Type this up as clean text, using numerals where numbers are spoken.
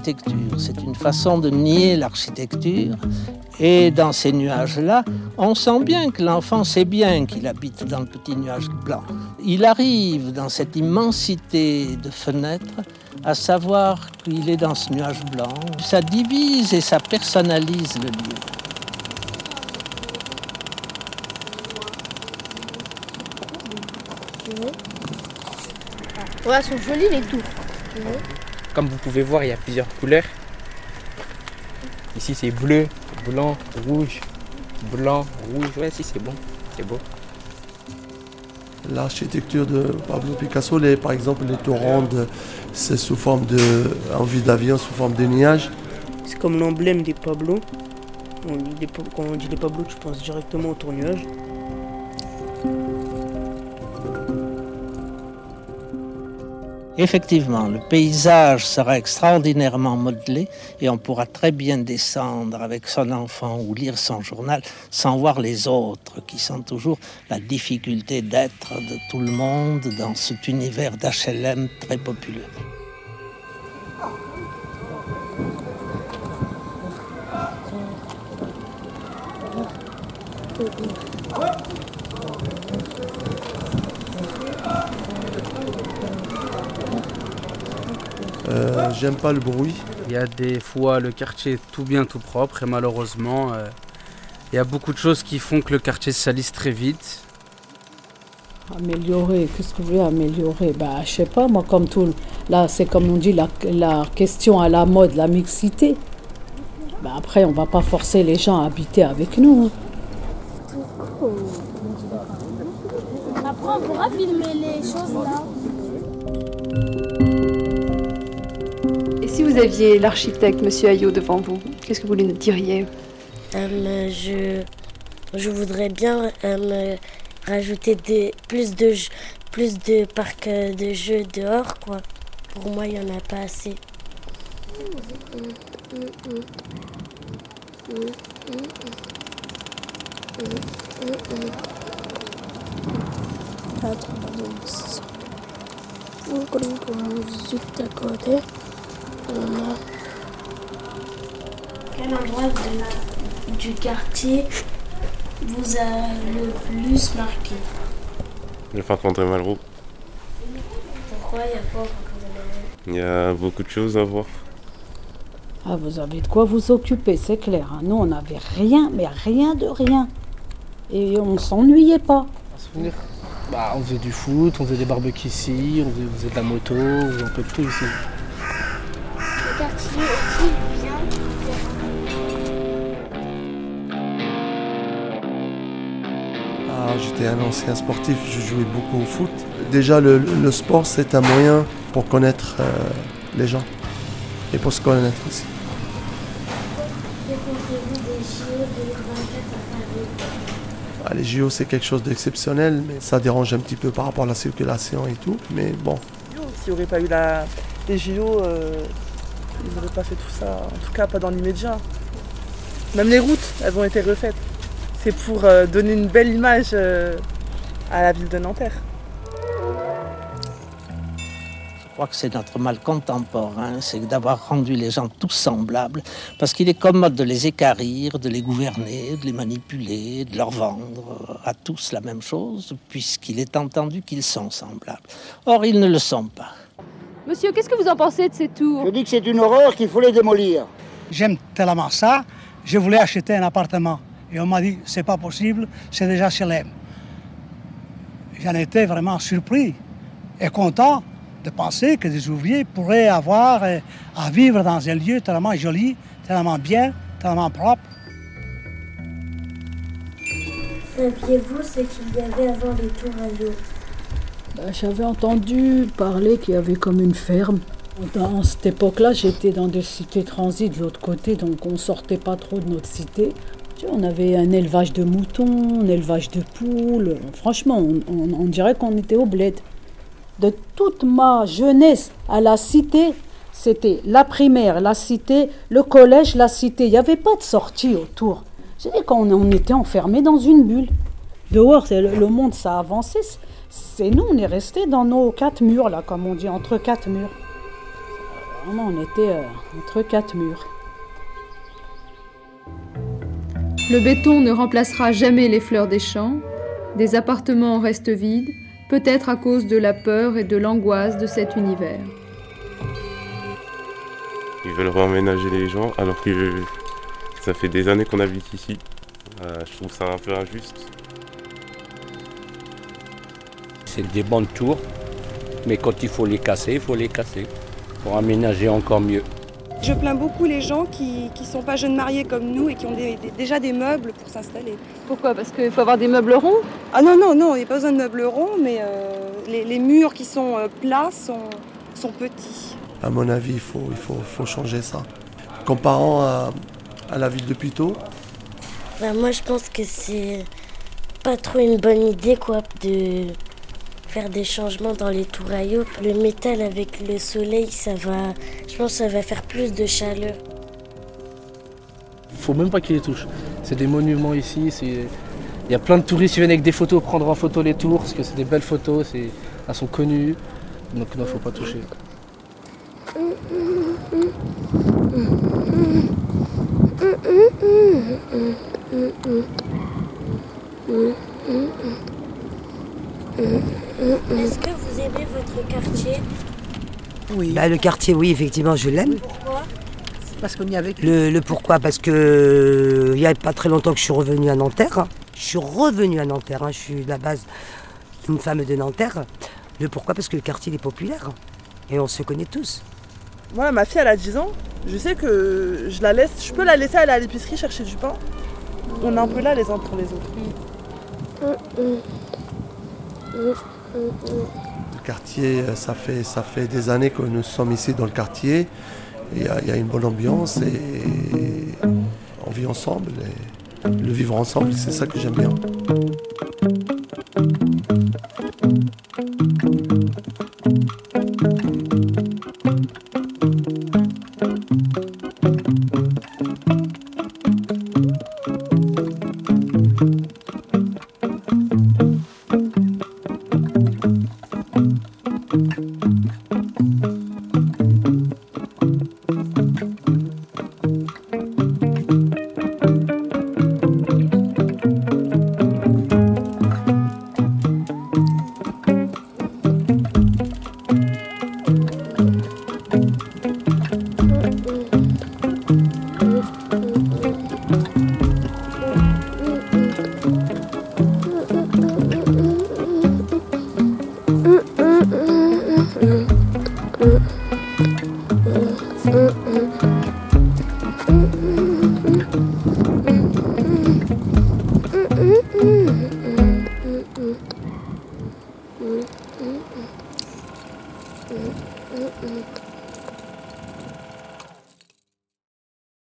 l'architecture. C'est une façon de nier l'architecture. Et dans ces nuages-là, on sent bien que l'enfant sait bien qu'il habite dans le petit nuage blanc. Il arrive dans cette immensité de fenêtres à savoir qu'il est dans ce nuage blanc. Ça divise et ça personnalise le lieu. Ouais, elles sont jolies les tours. Comme vous pouvez voir, il y a plusieurs couleurs. Ici c'est bleu, blanc, rouge, blanc, rouge. Ouais, si c'est bon, c'est beau. L'architecture de Pablo Picasso, par exemple les tours rondes, c'est sous forme en vue d'avion, sous forme de nuages. C'est comme l'emblème des Pablo. Quand on dit les Pablo, tu penses directement au tour nuage. Effectivement, le paysage sera extraordinairement modelé et on pourra très bien descendre avec son enfant ou lire son journal sans voir les autres qui sentent toujours la difficulté d'être de tout le monde dans cet univers d'HLM très populeux. J'aime pas le bruit. Il y a des fois le quartier est tout bien, tout propre et malheureusement il y a beaucoup de choses qui font que le quartier se salisse très vite. Améliorer, qu'est-ce que vous voulez améliorer? Je sais pas, moi comme tout, là c'est comme on dit la question à la mode, la mixité. Après on va pas forcer les gens à habiter avec nous. Après on pourra filmer les choses là. Et si vous aviez l'architecte, Monsieur Ayot, devant vous, qu'est-ce que vous lui diriez? Je voudrais bien rajouter plus de parcs de jeux dehors, quoi. Pour moi, il n'y en a pas assez. Quel endroit du quartier vous a le plus marqué? Le fin de Malraux. Pourquoi? Il y a quoi? Il y a beaucoup de choses à voir. Ah, vous avez de quoi vous occuper, c'est clair. Nous, on n'avait rien, mais rien de rien. Et on s'ennuyait pas. On faisait du foot, on faisait des barbecues ici, on faisait de la moto, on faisait un peu de tout ici. Le quartier est bien. J'étais un ancien sportif, je jouais beaucoup au foot. Déjà, le sport, c'est un moyen pour connaître les gens et pour se connaître aussi. Que pensez-vous des JO 2024 à Paris? Les JO, c'est quelque chose d'exceptionnel, mais ça dérange un petit peu par rapport à la circulation et tout. Mais bon. S'il n'y aurait pas eu les JO, ils n'auraient pas fait tout ça. En tout cas, pas dans l'immédiat. Même les routes, elles ont été refaites. C'est pour donner une belle image à la ville de Nanterre. Je crois que c'est notre mal contemporain, c'est d'avoir rendu les gens tous semblables, parce qu'il est commode de les équarrir, de les gouverner, de les manipuler, de leur vendre à tous la même chose, puisqu'il est entendu qu'ils sont semblables. Or, ils ne le sont pas. Monsieur, qu'est-ce que vous en pensez de ces tours? Je dis que c'est une horreur qu'il faut les démolir. J'aime tellement ça, je voulais acheter un appartement. Et on m'a dit, c'est pas possible, c'est déjà HLM. J'en étais vraiment surpris et content de penser que des ouvriers pourraient avoir à vivre dans un lieu tellement joli, tellement bien, tellement propre. Saviez-vous ce qu'il y avait avant les tours Ayot? J'avais entendu parler qu'il y avait comme une ferme. Dans cette époque-là, j'étais dans des cités transit de l'autre côté, donc on sortait pas trop de notre cité. On avait un élevage de moutons, un élevage de poules. Franchement, on dirait qu'on était au bled. De toute ma jeunesse à la cité, c'était la primaire, la cité, le collège, la cité. Il n'y avait pas de sortie autour. J'ai dit qu'on était enfermés dans une bulle. Dehors, le monde, ça avançait. C'est nous, on est restés dans nos 4 murs, là, comme on dit, entre 4 murs. Vraiment, on était entre quatre murs. Le béton ne remplacera jamais les fleurs des champs. Des appartements restent vides, peut-être à cause de la peur et de l'angoisse de cet univers. Ils veulent réemménager les gens alors que ça fait des années qu'on habite ici. Je trouve ça un peu injuste. C'est des bonnes tours, mais quand il faut les casser, il faut les casser pour aménager encore mieux. Je plains beaucoup les gens qui ne sont pas jeunes mariés comme nous et qui ont déjà des meubles pour s'installer. Pourquoi? Parce qu'il faut avoir des meubles ronds? Ah non, il n'y a pas besoin de meubles ronds, mais les murs qui sont plats sont petits. À mon avis, il faut changer ça. Comparant à la ville de Puteaux. Moi, je pense que c'est pas trop une bonne idée de faire des changements dans les tours à eau. Le métal avec le soleil, je pense que ça va faire plus de chaleur. Faut même pas qu'ils les touchent. C'est des monuments ici. Il y a plein de touristes qui viennent avec des photos prendre en photo les tours parce que c'est des belles photos, elles sont connues. Donc non, faut pas toucher. Est-ce que vous aimez votre quartier? Oui. Le quartier, oui, effectivement, je l'aime. Pourquoi? Parce qu'on y avait le pourquoi? Parce que il n'y a pas très longtemps que je suis revenue à Nanterre. Je suis revenue à Nanterre. Je suis de la base une femme de Nanterre. Le pourquoi? Parce que le quartier est populaire. Et on se connaît tous. Moi, ma fille, elle a 10 ans. Je sais que je peux la laisser aller à l'épicerie chercher du pain. On est un peu là les uns pour les autres. Le quartier, ça fait des années que nous sommes ici dans le quartier. Il y a une bonne ambiance et on vit ensemble. Et le vivre ensemble, c'est ça que j'aime bien.